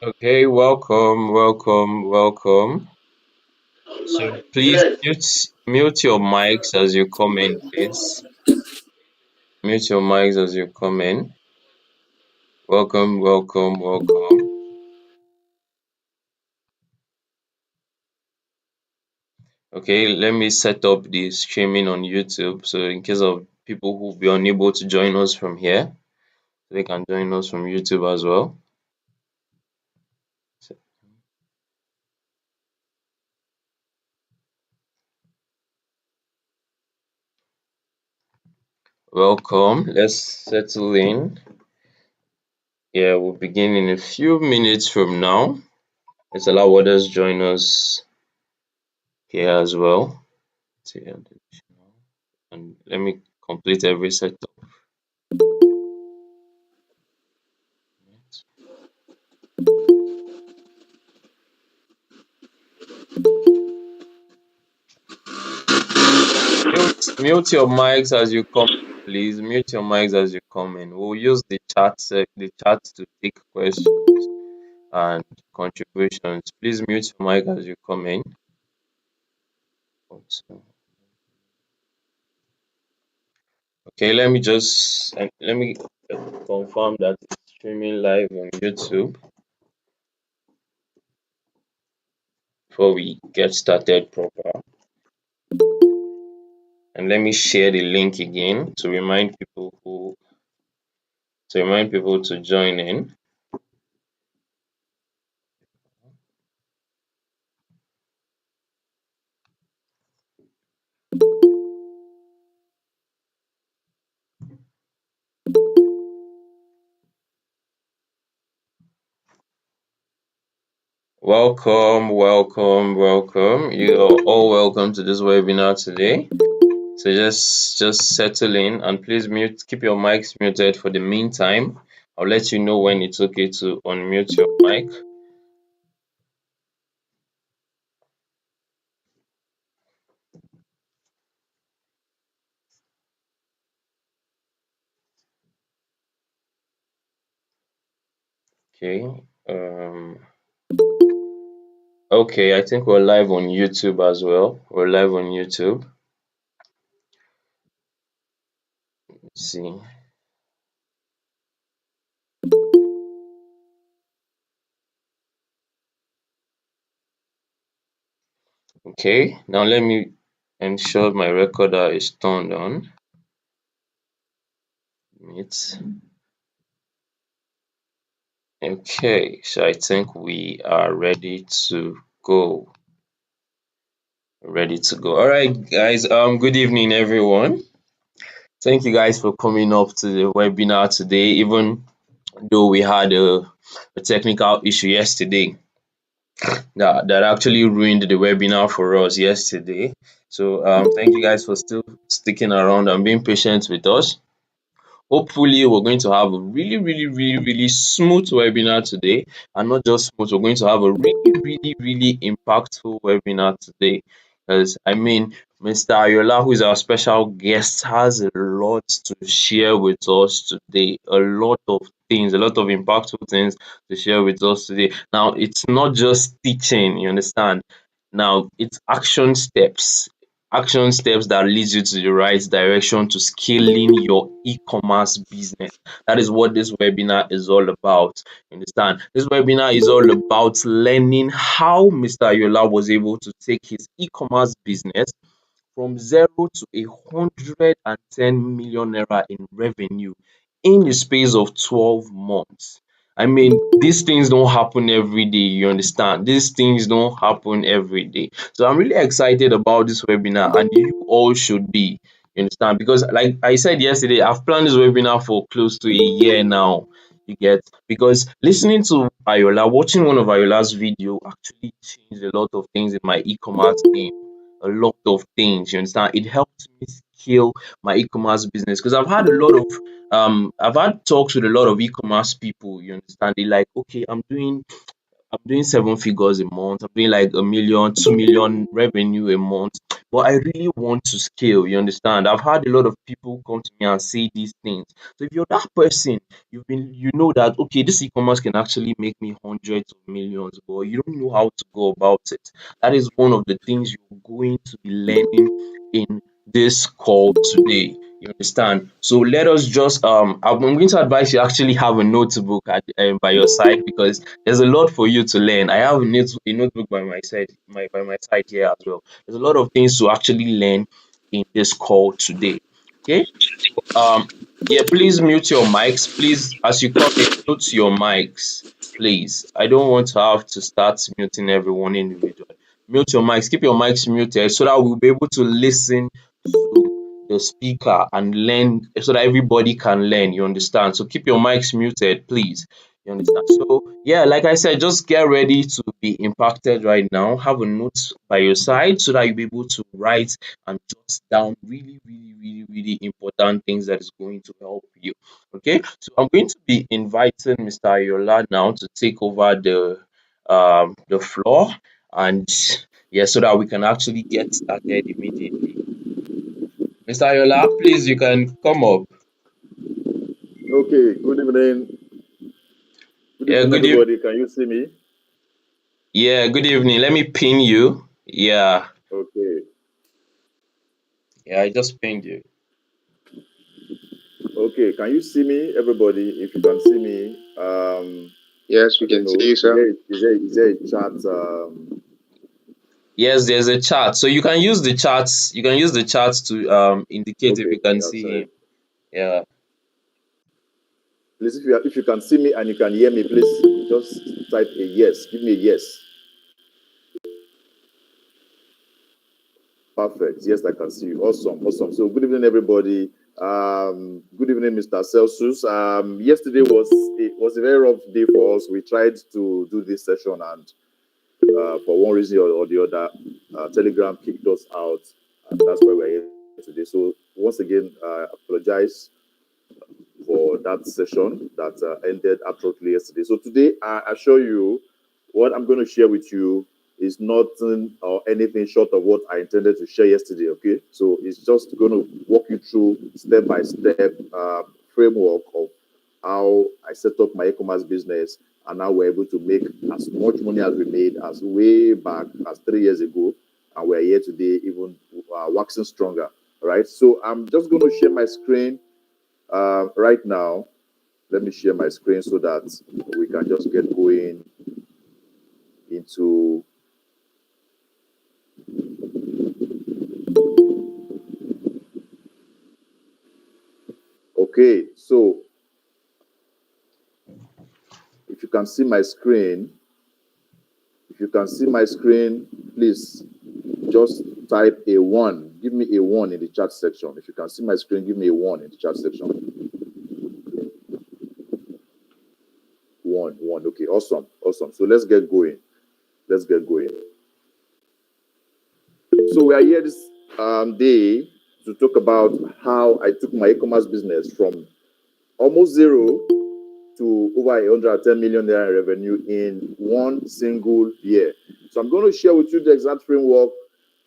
Okay, welcome. So please mute your mics as you come in, please. Mute your mics as you come in. Welcome. Okay, let me set up the streaming on YouTube so in case of people who be unable to join us from here, they can join us from YouTube as well. So, welcome. Let's settle in. Yeah, we'll begin in a few minutes from now. Let's allow others join us here as well. See, and let me complete every setup. Mute your mics as you come in, please. Mute your mics as you come in. We'll use the chat to take questions and contributions. Please mute your mic as you come in. Okay, let me confirm that it's streaming live on YouTube before we get started proper. And let me share the link again to remind people to join in. Welcome. You're all welcome to this webinar today. So just settle in and please keep your mics muted for the meantime. I'll let you know when it's okay to unmute your mic. Okay. Okay, I think we're live on YouTube as well. We're live on YouTube. Let's see. Okay, now let me ensure my recorder is turned on. Meet. Okay, so I think we are ready to go. All right, guys. Good evening, everyone. Thank you guys for coming up to the webinar today, even though we had a technical issue yesterday that actually ruined the webinar for us yesterday. So thank you guys for still sticking around and being patient with us. Hopefully, we're going to have a really smooth webinar today, and not just smooth, we're going to have a really impactful webinar today. Because I mean, Mr. Ayola, who is our special guest, has a lot to share with us today. A lot of things, a lot of impactful things to share with us today. Now, it's not just teaching, you understand? Now, it's action steps that leads you to the right direction to scaling your e-commerce business. That is what this webinar is all about. Understand? This webinar is all about learning how Mr. Ayola was able to take his e-commerce business from 0 to 110 million naira in revenue in the space of 12 months. I mean, these things don't happen every day, you understand? These things don't happen every day. So I'm really excited about this webinar, and you all should be, you understand? Because like I said yesterday, I've planned this webinar for close to a year now. You get, because listening to Ayola, watching one of Ayola's video actually changed a lot of things in my e-commerce game. A lot of things, you understand? It helped me scale my e-commerce business because I've had talks with a lot of e-commerce people, you understand? They like, okay, I'm doing seven figures a month. I'm doing like a million, 2 million revenue a month. But I really want to scale, you understand? I've had a lot of people come to me and say these things. So if you're that person, you know that okay, this e-commerce can actually make me hundreds of millions, but you don't know how to go about it. That is one of the things you're going to be learning in this call today. You understand? So let us just I'm going to advise you actually have a notebook by your side because there's a lot for you to learn. I have a notebook by my side, by my side here as well. There's a lot of things to actually learn in this call today. Okay, so yeah, please mute your mics. Please, as you come in, mute your mics, please. I don't want to have to start muting everyone individually. Mute your mics. Keep your mics muted so that we'll be able to listen to the speaker and learn so that everybody can learn. You understand? So keep your mics muted, please. You understand? So yeah, like I said, just get ready to be impacted right now. Have a note by your side so that you'll be able to write and jot down really important things that is going to help you. Okay, so I'm going to be inviting Mr. Ayola now to take over the floor, and yeah, so that we can actually get started immediately. Mr. Ayola, please, you can come up. Okay, good evening. Good Yeah, evening, everybody. Can you see me? good evening. Let me pin you. Yeah, Okay. yeah, I just pinned you. Okay, can you see me, everybody? If you can see me, Yes, we I don't can know. see you, sir. Is there a chat? Yes, there's a chat. So you can use the chats. You can use the chats to indicate if Okay, you can I've see seen him. it. Yeah. Please, if you can see me and you can hear me, please just type a yes. Give me a yes. Perfect. Yes, I can see you. Awesome, awesome. So, good evening, everybody. Good evening, Mr. Celsius. Yesterday was a very rough day for us. We tried to do this session, and for one reason or the other, Telegram kicked us out, and that's why we're here today. So, once again, apologize for that session that ended abruptly yesterday. So today, I assure you, what I'm going to share with you is nothing or anything short of what I intended to share yesterday. Okay, so it's just going to walk you through step by step framework of how I set up my e-commerce business and how we're able to make as much money as we made as way back as 3 years ago, and we're here today, even waxing stronger. All right, so I'm just going to share my screen right now. Let me share my screen so that we can just get going into. Okay, so if you can see my screen, please just type a one. Give me a one in the chat section. If you can see my screen, give me a one in the chat section. One. Okay, awesome. So let's get going. So we are here this day to talk about how I took my e-commerce business from almost zero to over 110 million naira revenue in one single year. So I'm going to share with you the exact framework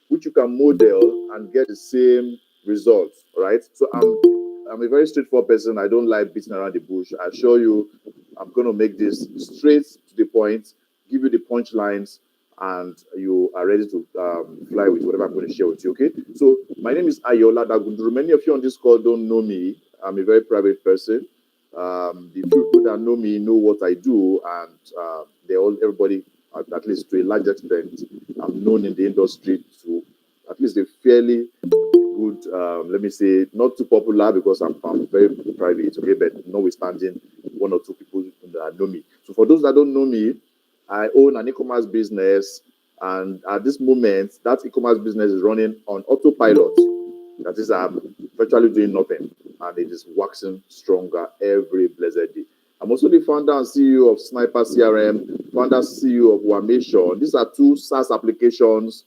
which you can model and get the same results. All right. So I'm a very straightforward person. I don't like beating around the bush. I assure you, I'm going to make this straight to the point, give you the punchlines, and you are ready to fly with whatever I'm going to share with you. Okay. So my name is Ayola Dagunduru. Many of you on this call don't know me. I'm a very private person. The people that know me know what I do, and everybody, at least to a large extent, I'm known in the industry to at least a fairly good, let me say, not too popular because I'm very private, okay, but notwithstanding one or two people know me. So for those that don't know me, I own an e-commerce business, and at this moment, that e-commerce business is running on autopilot. That is, I'm virtually doing nothing, and it is waxing stronger every blessed day. I'm also the founder and CEO of Sniper CRM, founder CEO of Wamation. These are two SaaS applications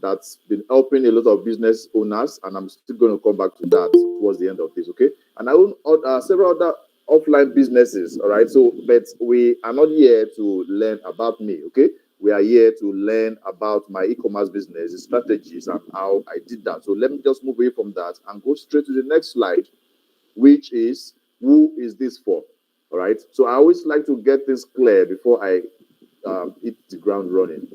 that's been helping a lot of business owners, and I'm still going to come back to that towards the end of this, okay? And I own several other offline businesses, all right? So, but we are not here to learn about me, okay? We are here to learn about my e-commerce business, the strategies, and how I did that. So let me just move away from that and go straight to the next slide, which is, who is this for? All right. So I always like to get this clear before I hit the ground running.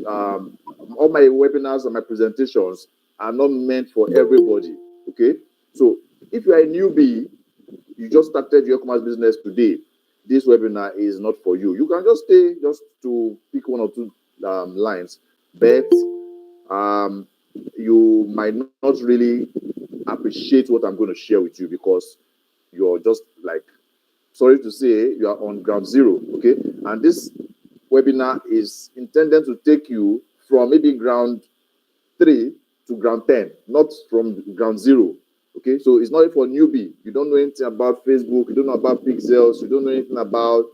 All my webinars and my presentations are not meant for everybody. Okay. So if you are a newbie, you just started your e-commerce business today, this webinar is not for you. You can just stay just to pick one or two lines, but you might not really appreciate what I'm going to share with you, because you're just like, sorry to say, you are on ground zero, okay? And this webinar is intended to take you from maybe ground 3 to ground 10, not from ground 0, okay? So it's not for newbie. You don't know anything about Facebook, you don't know about pixels, you don't know anything about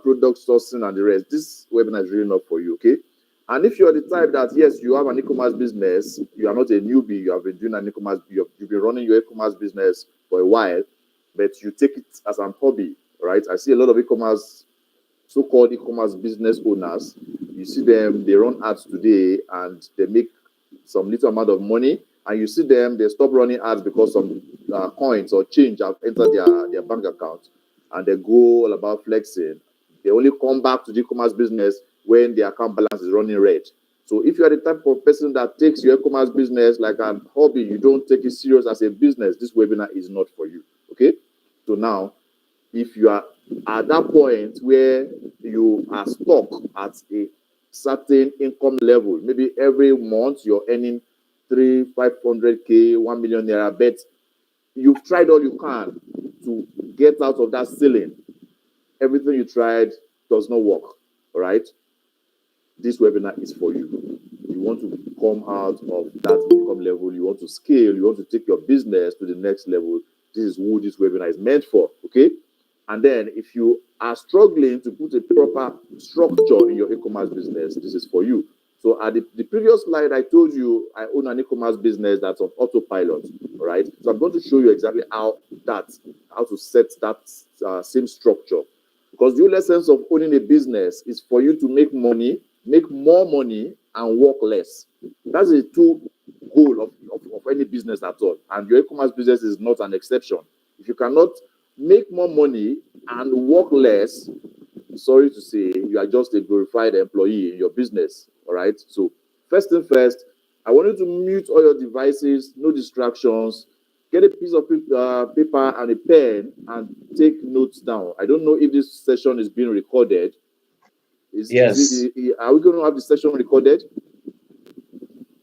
product sourcing and the rest. This webinar is really not for you, okay? And if you're the type that, yes, you have an e-commerce business, you are not a newbie, you have been doing an e-commerce, you've been running your e-commerce business for a while, but you take it as a hobby, right? I see a lot of e-commerce, so-called e-commerce business owners. You see them, they run ads today and they make some little amount of money, and you see them, they stop running ads because some coins or change have entered their bank account, and they go all about flexing. They only come back to the e-commerce business when their account balance is running red. So if you are the type of person that takes your e-commerce business like a hobby, you don't take it serious as a business, this webinar is not for you, okay? So now, if you are at that point where you are stuck at a certain income level, maybe every month you're earning 500K, 1 million naira, but you've tried all you can to get out of that ceiling. Everything you tried does not work, all right? This webinar is for you. You want to come out of that income level, you want to scale, you want to take your business to the next level. This is who this webinar is meant for, okay? And then if you are struggling to put a proper structure in your e-commerce business, this is for you. So at the previous slide, I told you I own an e-commerce business that's on autopilot, all right? So I'm going to show you exactly how to set that same structure. Because the whole essence of owning a business is for you to make money, make more money, and work less. That's the two goal of any business at all. And your e-commerce business is not an exception. If you cannot make more money and work less, sorry to say, you are just a glorified employee in your business, all right? So first thing first, I want you to mute all your devices, no distractions. Get a piece of paper and a pen and take notes down. I don't know if this session is being recorded. Yes. Are we going to have the session recorded?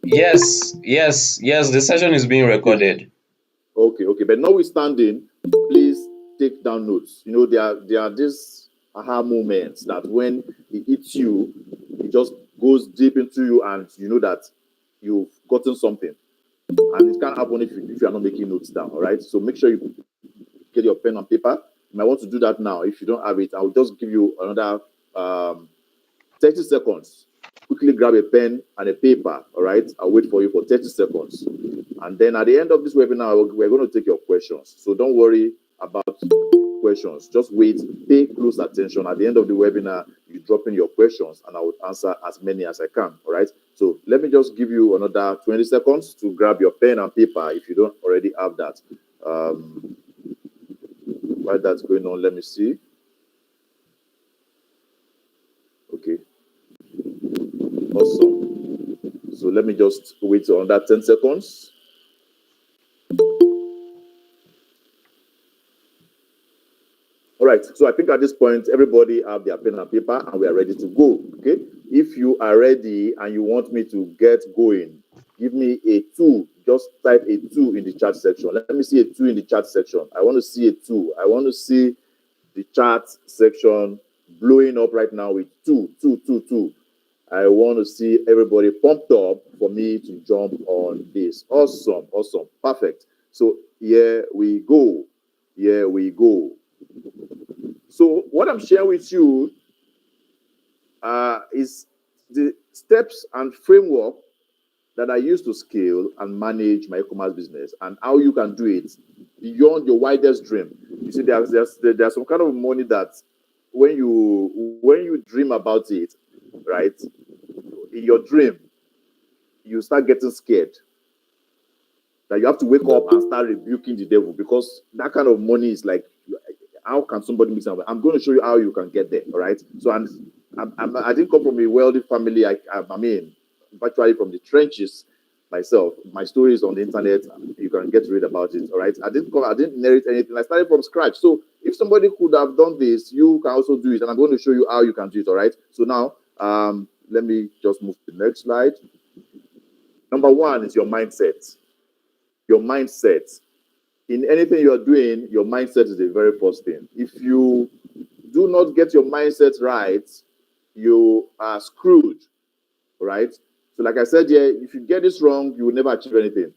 Yes. The session is being recorded. Okay. But notwithstanding, please take down notes. You know, there are these aha moments that when it hits you, it just goes deep into you, and you know that you've gotten something. And it can't happen if you are not making notes down, all right? So make sure you get your pen and paper. You might want to do that now. If you don't have it, I'll just give you another 30 seconds. Quickly grab a pen and a paper, all right? I'll wait for you for 30 seconds. And then at the end of this webinar, we're going to take your questions. So don't worry about questions. Just wait, pay close attention. At the end of the webinar, you drop in your questions and I will answer as many as I can, all right? So let me just give you another 20 seconds to grab your pen and paper if you don't already have that. While that's going on, let me see. Okay. Awesome. So let me just wait on that 10 seconds. All right, so I think at this point, everybody have their pen and paper and we are ready to go, okay? If you are ready and you want me to get going, give me a 2. Just type a 2 in the chat section. Let me see a 2 in the chat section. I want to see a 2. I want to see the chat section blowing up right now with two. I want to see everybody pumped up for me to jump on this. Awesome. Perfect. So here we go. So what I'm sharing with you is the steps and framework that I use to scale and manage my e-commerce business, and how you can do it beyond your widest dream. You see, there's some kind of money that when you dream about it, right? In your dream, you start getting scared that you have to wake up and start rebuking the devil, because that kind of money is like, how can somebody make something? I'm going to show you how you can get there. All right. So I didn't come from a wealthy family. I mean, virtually from the trenches myself. My story is on the internet. You can get to read about it. All right. I didn't inherit anything. I started from scratch. So if somebody could have done this, you can also do it. And I'm going to show you how you can do it. All right. So now, let me just move to the next slide. Number one is your mindset. Your mindset. In anything you are doing, your mindset is the very first thing. If you do not get your mindset right, you are screwed, right? So, like I said here, if you get this wrong, you will never achieve anything.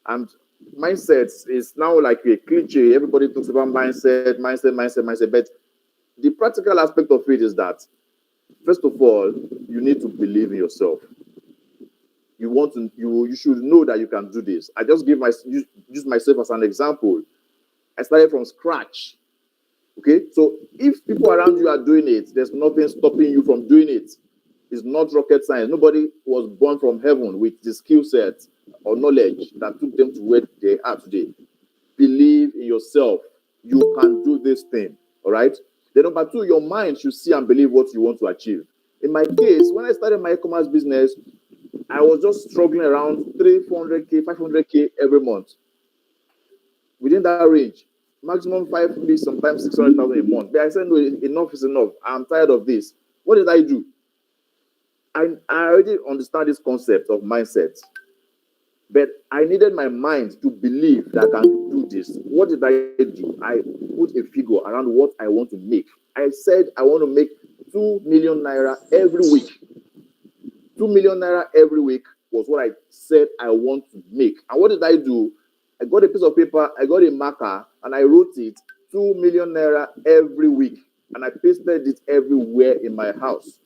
And mindset is now like a cliche. Everybody talks about mindset. But the practical aspect of it is that, first of all, you need to believe in yourself. You should know that you can do this. I just use myself as an example. I started from scratch. Okay, so if people around you are doing it, there's nothing stopping you from doing it. It's not rocket science. Nobody was born from heaven with the skill set or knowledge that took them to where they are today. Believe in yourself. You can do this thing. All right. Then number two, your mind should see and believe what you want to achieve. In my case, when I started my e-commerce business, I was just struggling around 300K, 500K every month. Within that range, maximum 5 weeks, sometimes 600,000 a month. But I said, no, enough is enough. I'm tired of this. What did I do? I already understand this concept of mindset, but I needed my mind to believe that I can do this. What did I do? I put a figure around what I want to make. I said I want to make 2 million naira every week. 2 million naira every week was what I said I want to make. And what did I do? I got a piece of paper, I got a marker, and I wrote it 2 million naira every week. And I pasted it everywhere in my house.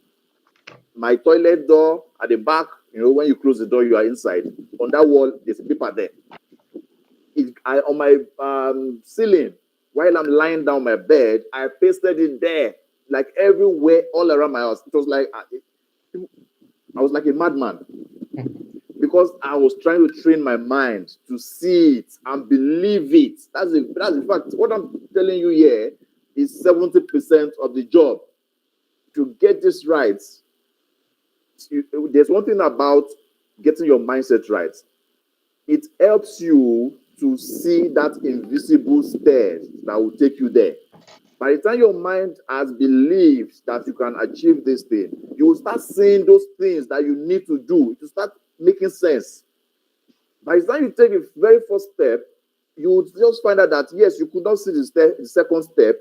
My toilet door at the back, when you close the door, you are inside. On that wall, there's a paper there. On my ceiling, while I'm lying down my bed, I pasted it there, like everywhere, all around my house. It was like I was like a madman, because I was trying to train my mind to see it and believe it. That's the fact. What I'm telling you here is 70% of the job. To get this right, there's one thing about getting your mindset right. It helps you to see that invisible stairs that will take you there. By the time your mind has believed that you can achieve this thing, you will start seeing those things that you need to do. It will start making sense. By the time you take the very first step, you will just find out that, yes, you could not see the second step,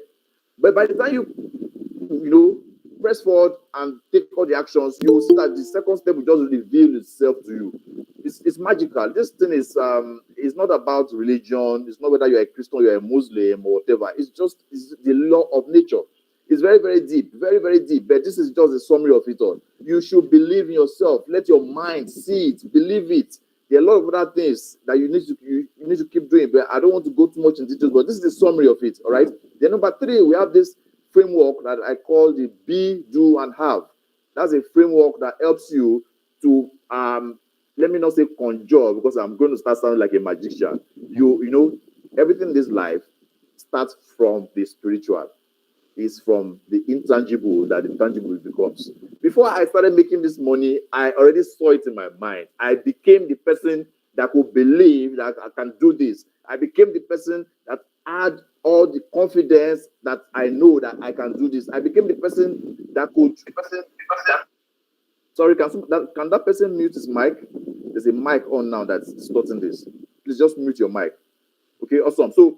but by the time you press forward and take all the actions, you will see that the second step will just reveal itself to you. It's magical. This thing is not about religion. It's not whether you're a Christian, you're a Muslim, or whatever. It's the law of nature. It's very, very deep, very, very deep. But this is just a summary of it all. You should believe in yourself. Let your mind see it, believe it. There are a lot of other things that you need to keep doing, but I don't want to go too much in details. But this is the summary of it. All right. Then number three, we have this framework that I call the be, do, and have. That's a framework that helps you to let me not say conjure, because I'm going to start sounding like a magician. Everything in this life starts from the spiritual. It's from the intangible that the tangible becomes. Before I started making this money, I already saw it in my mind. I became the person that could believe that I can do this. I became the person that had all the confidence that I know that I can do this. I became the person that could. Sorry, can that person mute his mic? There's a mic on now that's distorting this. Please just mute your mic. Okay, awesome. So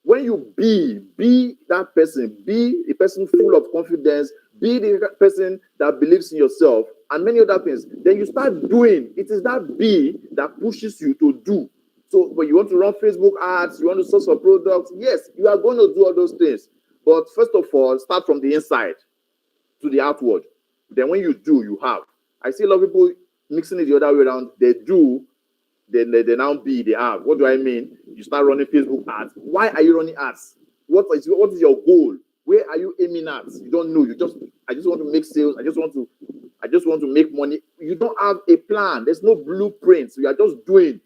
When you be that person, be a person full of confidence, be the person that believes in yourself, and many other things, then you start doing. It is that be that pushes you to do. So when you want to run Facebook ads, you want to source for products, yes, you are going to do all those things. But first of all, start from the inside to the outward. Then when you do, you have. I see a lot of people mixing it the other way around. They do, then they now be, they have. What do I mean? You start running Facebook ads. Why are you running ads? What is your goal? Where are you aiming at? You don't know. I just want to make sales. I just want to make money. You don't have a plan. There's no blueprint. So you are just doing.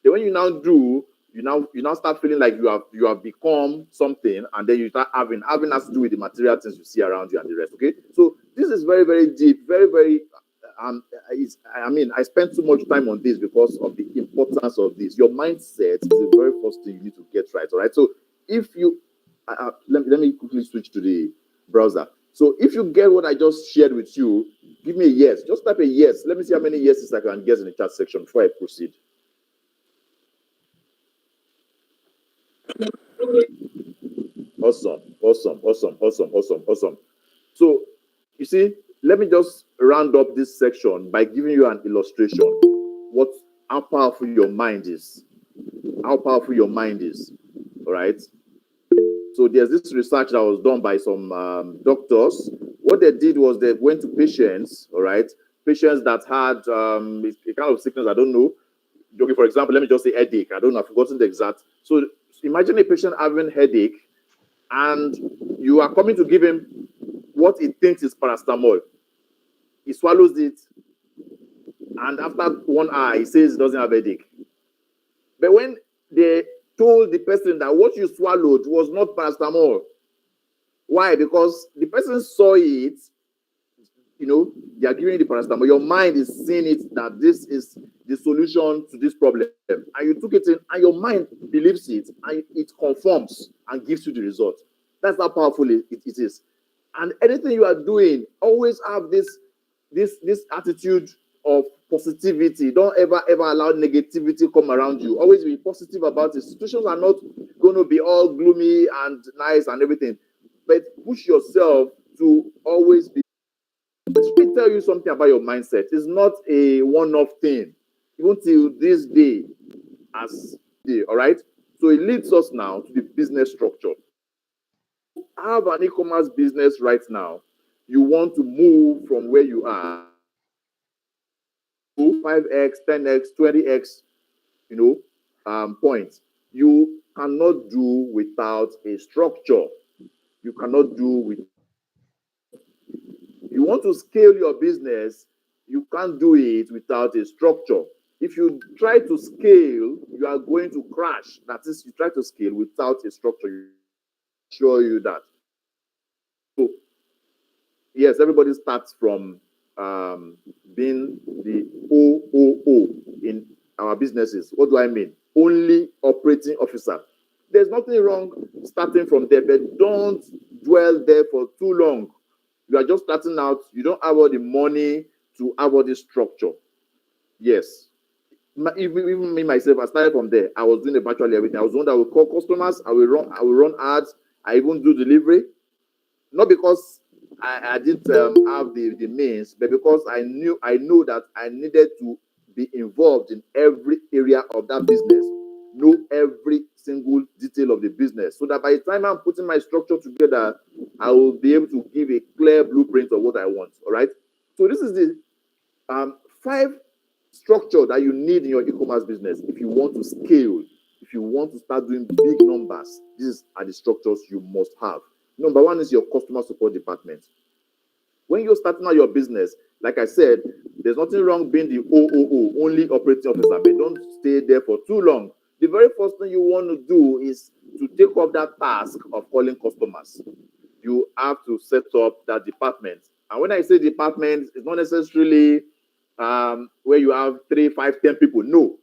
Then when you now do, you now start feeling like you have become something, and then you start having has to do with the material things you see around you and the rest. Okay, so this is very, very deep, very, very. I spent too much time on this because of the importance of this. Your mindset is the very first thing you need to get right. All right. So if you let me quickly switch to the browser. So if you get what I just shared with you, give me a yes. Just type a yes. Let me see how many yeses I can guess in the chat section before I proceed. Awesome. So, you see, let me just round up this section by giving you an illustration. How powerful your mind is. How powerful your mind is. All right. So there's this research that was done by some doctors. What they did was they went to patients. All right, patients that had a kind of sickness. I don't know. Okay, for example, let me just say headache. I don't know. I've forgotten the exact. So imagine a patient having headache, and you are coming to give him what he thinks is paracetamol. He swallows it, and after 1 hour, he says he doesn't have headache. But when they told the person that what you swallowed was not paracetamol, why? Because the person saw it, they are giving you the paracetamol. Your mind is seeing it that this is the solution to this problem. And you took it in, and your mind believes it, and it conforms and gives you the result. That's how powerful it is. And anything you are doing, always have this attitude of positivity. Don't ever allow negativity come around you. Always be positive about it. Situations are not going to be all gloomy and nice and everything, but push yourself to always be. Let me tell you something about your mindset. It's not a one-off thing, even till this day. All right. So it leads us now to the business structure. Have an e-commerce business right now. You want to move from where you are to 5x, 10x, 20x, points. You cannot do without a structure. You cannot do with. You want to scale your business, you can't do it without a structure. If you try to scale, you are going to crash. That is, you try to scale without a structure. I assure you that. So, yes, everybody starts from being the OOO in our businesses. What do I mean? Only operating officer. There's nothing wrong starting from there, but don't dwell there for too long. You are just starting out. You don't have all the money to have all this structure. Yes. Even me myself, I started from there. I was doing the virtually everything. I was the one that would call customers. I will run ads. I even do delivery. Not because I didn't have the means, but because I know that I needed to be involved in every area of that business, know every single detail of the business, so that by the time I'm putting my structure together, I will be able to give a clear blueprint of what I want. All right. So this is the 5 structure that you need in your e-commerce business if you want to scale, if you want to start doing big numbers. These are the structures you must have. Number 1 is your customer support department. When you're starting out your business, like I said, there's nothing wrong being the OOO, only operating officer, but don't stay there for too long. The very first thing you want to do is to take up that task of calling customers. You have to set up that department. And when I say department, it's not necessarily where you have 3, 5, 10 people. No.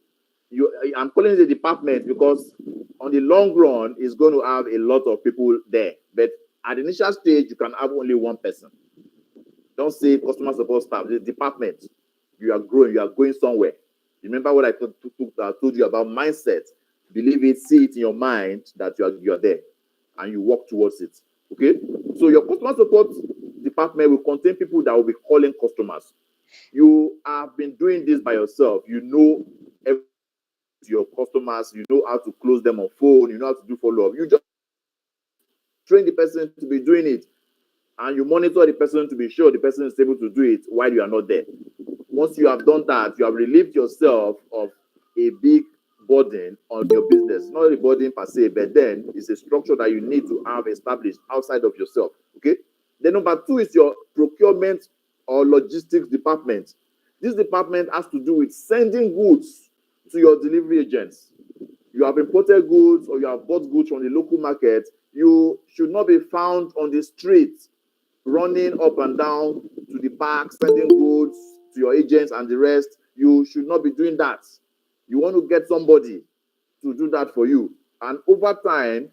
I'm calling it a department because on the long run, it's going to have a lot of people there. But at the initial stage, you can have only one person. Don't say customer support staff. The department. You are growing. You are going somewhere. Remember what I told you about mindset. believe it, see it in your mind that you are there, and you work towards it. Okay, so your customer support department will contain people that will be calling customers. You have been doing this by yourself. You know your customers. You know how to close them on phone. You know how to do follow up. You just train the person to be doing it, and you monitor the person to be sure the person is able to do it while you are not there. Once you have done that, you have relieved yourself of a big burden on your business. Not a burden per se, but then it's a structure that you need to have established outside of yourself. Okay. Then number two is your procurement or logistics department. This department has to do with sending goods to your delivery agents. You have imported goods or you have bought goods from the local market. You should not be found on the street running up and down to the park, sending goods to your agents and the rest. You should not be doing that. You want to get somebody to do that for you. And over time,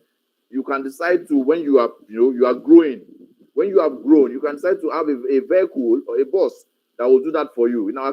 you can decide to, when you are, you are growing. When you have grown, you can decide to have a vehicle or a bus that will do that for you. In our